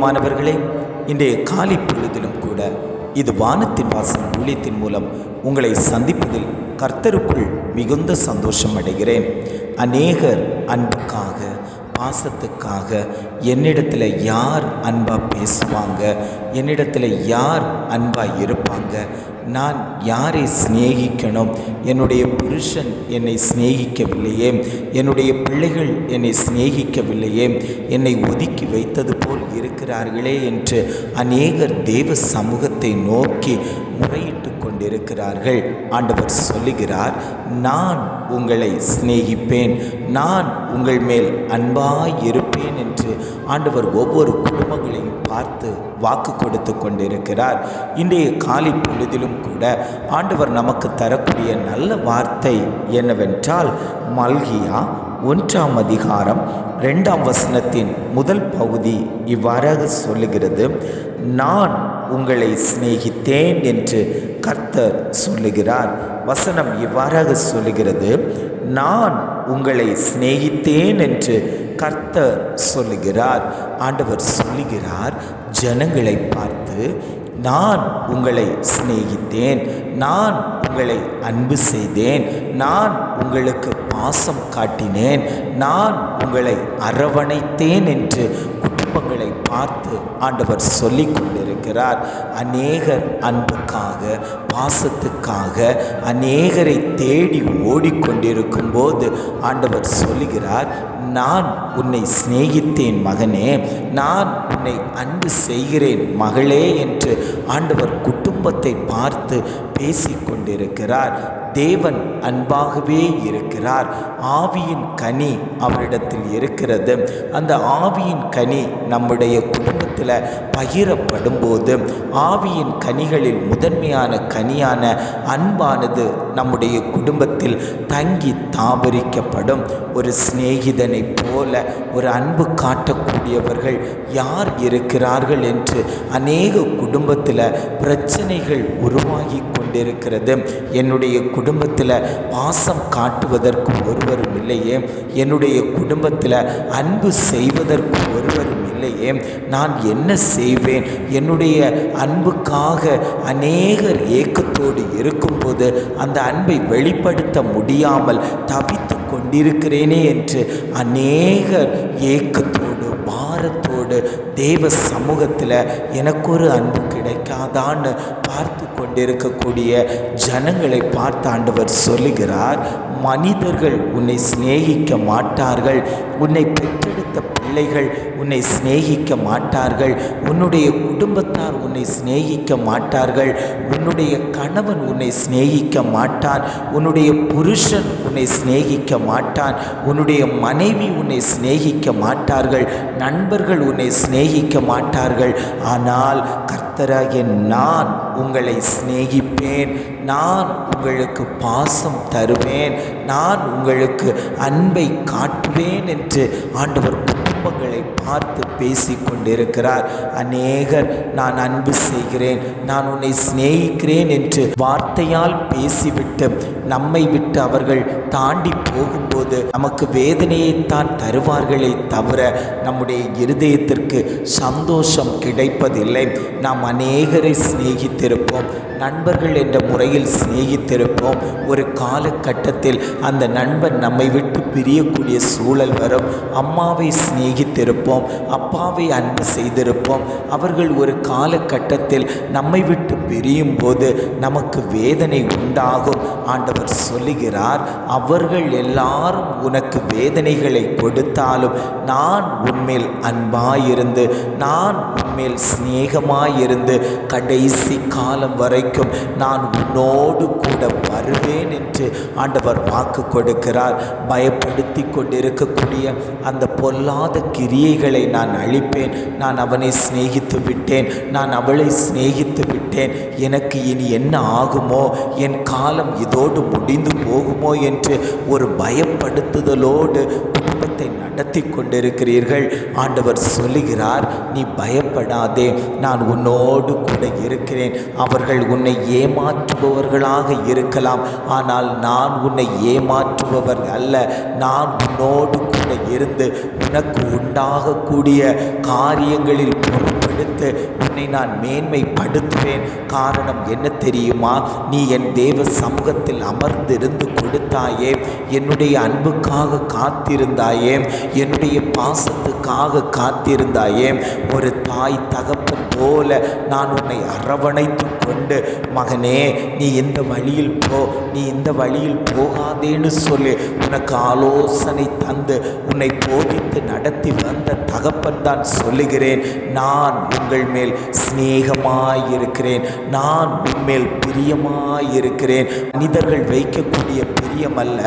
பிரியமானவர்களே, இன்றைய காலை பொழுதிலும் கூட இது வானத்தின் வாசல் ஊழியத்தின் மூலம் உங்களை சந்திப்பதில் கர்த்தருக்குள் மிகுந்த சந்தோஷம் அடைகிறேன். அநேகர் அன்புக்காக, பாசத்துக்காக என்னிடத்தில் யார் அன்பாக பேசுவாங்க, என்னிடத்தில் யார் அன்பாக இருப்பாங்க, நான் யாரை சிநேகிக்கணும், என்னுடைய புருஷன் என்னை சிநேகிக்கவில்லையே, என்னுடைய பிள்ளைகள் என்னை சிநேகிக்கவில்லையே, என்னை ஒதுக்கி வைத்தது போல் இருக்கிறார்களே என்று அநேகர் தேவ சமூகத்தை நோக்கி முறையிட்டு கொண்டிருக்கிறார்கள். ஆண்டவர் சொல்லுகிறார், நான் உங்களை சிநேகிப்பேன், நான் உங்கள் மேல் அன்பாய் இருப்பேன் என்று ஆண்டவர் ஒவ்வொரு குடும்பங்களையும் பார்த்து வாக்கு கொடுத்து கொண்டிருக்கிறார். இன்றைய காலை பொழுதிலும் கூட ஆண்டவர் நமக்கு தரக்கூடிய நல்ல வார்த்தை என்னவென்றால், மல்கியா 1ஆம் அதிகாரம் 2ஆம் வசனத்தின் முதல் பகுதி இவ்வாறாக சொல்லுகிறது, நான் உங்களை சிநேகித்தேன் என்று கர்த்தர் சொல்லுகிறார். வசனம் இவ்வாறாக சொல்லுகிறது, நான் உங்களை சிநேகித்தேன் என்று கர்த்தர் சொல்லுகிறார். ஆண்டவர் சொல்லுகிறார், ஜனங்களை பார்த்து, நான் உங்களை சிநேகித்தேன், நான் உங்களை அன்பு செய்தேன், நான் உங்களுக்கு பாசம் காட்டினேன், நான் உங்களை அரவணைத்தேன் என்று குடும்பங்களை பார்த்து ஆண்டவர் சொல்லி கொண்டிருக்கிறார். அநேகர் அன்புக்காக, பாசத்துக்காக அநேகரை தேடி ஓடிக்கொண்டிருக்கும் போது ஆண்டவர் சொல்லுகிறார், நான் உன்னை சிநேகித்தேன் மகனே, நான் உன்னை அன்பு செய்கிறேன் மகளே என்று ஆண்டவர் குடும்பத்தை பார்த்து பேசிக்கொண்டிருக்கிறார். தேவன் அன்பாகவே இருக்கிறார். ஆவியின் கனி அவரிடத்தில் இருக்கிறது. அந்த ஆவியின் கனி நம்முடைய குடும்பத்தில் பகிரப்படும் போது ஆவியின் கனிகளில் முதன்மையான கனியான அன்பானது நம்முடைய குடும்பத்தில் தங்கி தாபரிக்கப்படும். ஒரு சிநேகிதனை போல ஒரு அன்பு காட்டக்கூடியவர்கள் யார் இருக்கிறார்கள் என்று அநேக குடும்பத்தில் பிரச்சனைகள் உருவாகி கொண்டிருக்கிறது. என்னுடைய குடும்பத்தில் பாசம் காட்டுவதற்கு ஒருவரும் இல்லையே, என்னுடைய குடும்பத்தில் அன்பு செய்வதற்கு ஒருவரும் இல்லையே, நான் என்ன செய்வேன்? என்னுடைய அன்புக்காக அநேகர் ஏக்கத்தோடு இருக்கும்போது அந்த அன்பை வெளிப்படுத்த முடியாமல் தவித்து கொண்டிருக்கிறேனே என்று அநேகர் ஏக்கத்தோடு, பாரத்தோடு தேவ சமூகத்தில் எனக்கு ஒரு அன்பு கிடைக்காதான்னு பார்த்து கொண்டிருக்கக்கூடிய ஜனங்களை பார்த்து ஆண்டவர் சொல்லுகிறார், மனிதர்கள் உன்னை சிநேகிக்க மாட்டார்கள், உன்னை பெற்றெடுத்த பிள்ளைகள் உன்னை சிநேகிக்க மாட்டார்கள், உன்னுடைய குடும்பத்தார் உன்னை சிநேகிக்க மாட்டார்கள், உன்னுடைய கணவன் உன்னை சிநேகிக்க மாட்டான், உன்னுடைய புருஷன் உன்னை சிநேகிக்க மாட்டான், உன்னுடைய மனைவி உன்னை சிநேகிக்க மாட்டார்கள், நண்பர்கள் உன்னை சிநேகிக்க மாட்டார்கள். ஆனால் கர்த்தராகிய நான் உங்களை சிநேகிப்பேன், நான் உங்களுக்கு பாசம் தருவேன், நான் உங்களுக்கு அன்பை காட்டுவேன் என்று ஆண்டவர் குடும்பங்களை பார்த்து பேசி கொண்டிருக்கிறார். அநேகர் நான் அன்பு செய்கிறேன், நான் உன்னை சிநேகிக்கிறேன் என்று வார்த்தையால் பேசிவிட்டு நம்மை விட்டு அவர்கள் தாண்டி போகும்போது நமக்கு வேதனையைத்தான் தருவார்களே தவிர நம்முடைய இருதயத்திற்கு சந்தோஷம் கிடைப்பதில்லை. நாம் அநேகரை சிநேகித்திருப்போம், நண்பர்கள் என்ற முறையில் சிநேகித்திருப்போம். ஒரு காலகட்டத்தில் அந்த நண்பன் நம்மை விட்டு பிரியக்கூடிய சூழல் வரும். அம்மாவை சிநேகித்திருப்போம், அப்பாவை அன்பு செய்திருப்போம். அவர்கள் ஒரு காலகட்டத்தில் நம்மை விட்டு பிரியும் போது நமக்கு வேதனை உண்டாகும். ஆண்டவர் சொல்லுகிறார், அவர்கள் எல்லாரும் உனக்கு வேதனைகளை கொடுத்தாலும் நான் உன்மேல் அன்பாயிருந்து, நான் உன்மேல் சிநேகமாயிருந்து கடைசி காலம் வரைக்கும் நான் உன்னோடு கூட வருவேன் என்று ஆண்டவர் வாக்கு கொடுக்கிறார். பயப்படுத்தி கொண்டிருக்கக்கூடிய அந்த பொல்லாத கிரியைகளை நான் அழிப்பேன். நான் அவனை சிநேகித்து விட்டேன், நான் அவளை சிநேகித்து விட்டேன், எனக்கு இனி என்ன ஆகுமோ, என் காலம் இதோடு முடிந்து போகுமோ என்று ஒரு பயப்படுத்துதலோடு குடும்பத்தை நடத்தி கொண்டிருக்கிறீர்கள். ஆண்டவர் சொல்லுகிறார், நீ பயப்படாதே, நான் உன்னோடு கூட இருக்கிறேன். அவர்கள் உன்னை ஏமாற்றுபவர்களாக இருக்கலாம், ஆனால் நான் உன்னை ஏமாற்றுபவர் அல்ல, நான் உன்னோடு கூட இருந்து உனக்கு உண்டாகக்கூடிய காரியங்களில் பொறுப்பெடுத்து உன்னை நான் மேன்மைப்படுத்துவேன். காரணம் என்ன தெரியுமா? நீ என் தேவ சமூகத்தில் அமர்ந்திருந்து கொடுத்தாயே, என்னுடைய அன்புக்காக காத்திருந்தாயே, என்னுடைய பாசத்துக்காக காத்திருந்தாயே. ஒரு தாய் தகப்பன் போல நான் உன்னை அரவணைத்து கொண்டு, மகனே நீ இந்த வழியில் போ, நீ இந்த வழியில் போகாதேன்னு சொல்லி உனக்கு ஆலோசனை தந்து உன்னை போதித்து நடத்தி வந்த தகப்பன் தான் சொல்லுகிறேன், நான் உங்கள் மேல் சிநேகமாயிருக்கிறேன், நான் உன்மேல் பிரியமாயிருக்கிறேன். மனிதர்கள் வைக்கக்கூடிய பிரியம் அல்ல,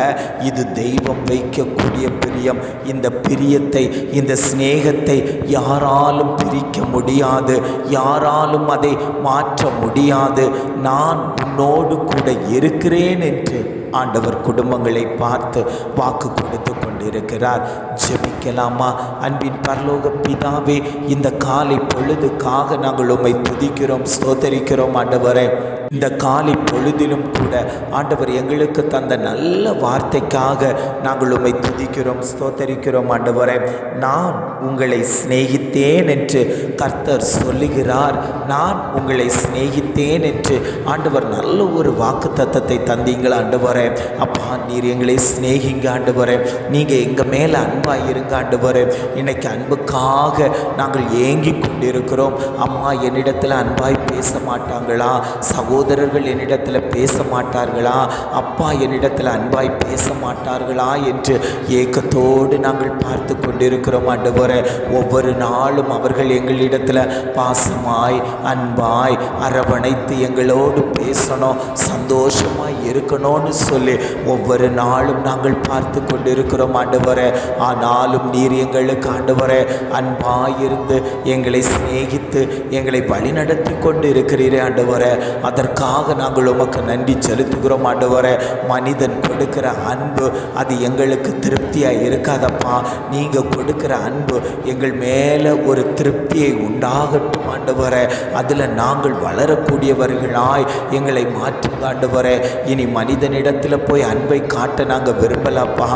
இது தெய்வம் வைக்கக்கூடிய பிரியம். இந்த பிரியத்தை, இந்த சிநேகத்தை யாராலும் பிரிக்க முடியாது, யாராலும் அதை மாற்ற முடியாது. நான் உன்னோடு கூட இருக்கிறேன் என்று ஆண்டவர் குடும்பங்களை பார்த்து வாக்கு கொடுத்து கொண்டிருக்கிறார். ஜெபிக்கலாமா? அன்பின் பரலோக பிதாவே, இந்த காலை பொழுதுக்காக நாங்கள் உம்மை துதிக்கிறோம், ஸ்தோத்தரிக்கிறோம். ஆண்டவரே, இந்த காலை பொழுதிலும் கூட ஆண்டவர் எங்களுக்கு தந்த நல்ல வார்த்தைக்காக நாங்கள் உம்மை துதிக்கிறோம், ஸ்தோத்தரிக்கிறோம். ஆண்டவரே, நான் உங்களை சிநேகித்தேன் என்று கர்த்தர் சொல்லுகிறார். நான் உங்களை சிநேகித்தேன் என்று ஆண்டவர் நல்ல ஒரு வாக்கு தத்தத்தை தந்தீங்களா ஆண்டவரே? அப்பா, நீர் எங்களை சிநேகிங்க ஆண்டவரே, நீங்கள் எங்கள் மேலே அன்பாக இருங்க ஆண்டவரே. இன்னைக்கு அன்புக்காக நாங்கள் ஏங்கி கொண்டிருக்கிறோம். அம்மா என்னிடத்தில் அன்பாய் பேச மாட்டாங்களா? சகோதரர்கள் என்னிடத்தில் பேச மாட்டார்களா? அப்பா என்னிடத்தில் அன்பாய் பேச மாட்டார்களா என்று ஏக்கத்தோடு நாங்கள் பார்த்து கொண்டிருக்கிறோம் ஆண்டவரே. ஒவ்வொரு நாளும் அவர்கள் எங்களிடத்தில் பாசமாய் அன்பாய் அரவணைத்து எங்களோடு பேசணும், சந்தோஷமாய் இருக்கணும்னு சொல்லி ஒவ்வொரு நாளும் நாங்கள் பார்த்து கொண்டிருக்கிறோம் ஆண்டவரே. ஆனாலும் நீர் எங்களுக்கு ஆண்டவரே அன்பாயிருந்து எங்களை சிநேகித்து எங்களை வழிநடத்தி கொண்டு இருக்கிறீரே ஆண்டவரே. அதற்காக நாங்கள் உமக்கு நன்றி செலுத்துகிறோம் ஆண்டவரே. மனிதன் கொடுக்கிற அன்பு அது எங்களுக்கு திருப்தியாக இருக்காதப்பா. நீங்கள் கொடுக்கிற அன்பு எங்கள் மேலே ஒரு திருப்தியை உண்டாகட்டும் ஆண்டவரே. அதில் நாங்கள் வளரக்கூடியவர்களாய் எங்களை மாற்றுங்க ஆண்டவரே. இனி மனிதனிடத்தில் போய் அன்பை காட்ட நாங்கள் விரும்பலப்பா.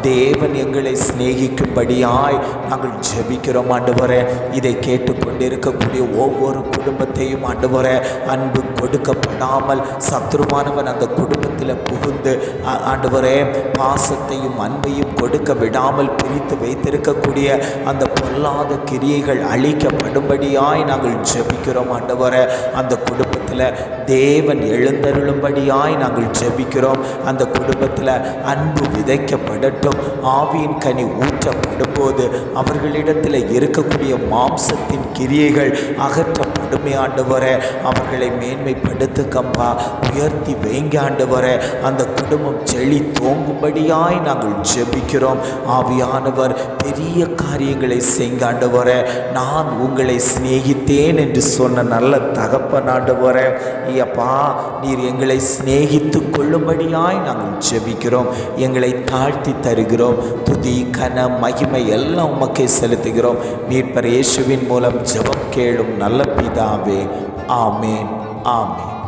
தேவன் எங்களை சிநேகிக்கும்படியாய் நாங்கள் ஜெபிக்கிறோம் ஆண்டவரே. இதை கேட்டுக்கொண்டிருக்கக்கூடிய ஒவ்வொரு குடும்பத்தையும் ஆண்டவரே, அன்பு கொடுக்கப்படாமல் சத்ருவானவன் அந்த குடும்பத்தில் புகுந்து ஆண்டவரே பாசத்தையும் அன்பையும் கொடுக்க விடாமல் பிரித்து வைத்திருக்கக்கூடிய அந்த பொல்லாத கிரியைகள் அழிக்கப்படும்படியாய் நாங்கள் ஜெபிக்கிறோம் ஆண்டவரே. அந்த குடும்பத்தில் தேவன் எழுந்தருளும்படியாய் நாங்கள் ஜெபிக்கிறோம். அந்த குடும்பத்தில் அன்பு விதைக்கப்படட்டும். ஆவியின் கனி ஊற்றப்படும் போது அவர்களிடத்தில் இருக்கக்கூடிய மாம்சத்தின் கிரியைகள் அகற்றப்படுமே ஆண்டவரே. அவர்களை மேன்மைப்படுத்துக்கம்பா, உயர்த்தி வைங்க ஆண்டவரே. அந்த குடும்பம் செழி தோங்கும்படியாய் நாங்கள் ஜெபிக்கிறோம். ஆவியானவர் பெரிய காரியங்களை செய்ங்க ஆண்டவரே. நான் உங்களை சிநேகித்தேன் என்று சொன்ன நல்ல தகப்பன் ஆண்டவரே. ஐயப்பா, நீர் எங்களை சிநேகித்து கொள்ளும்படியாய் நாங்கள் ஜெபிக்கிறோம். எங்களை தாழ்த்தி தருகிறோம். துதி கன மகிமை எல்லாம் உமக்கே செலுத்துகிறோம். மீட்பர் இயேசுவின் மூலம் ஜெபம் கேளும் நல்ல பிதாவே. ஆமேன், ஆமேன்.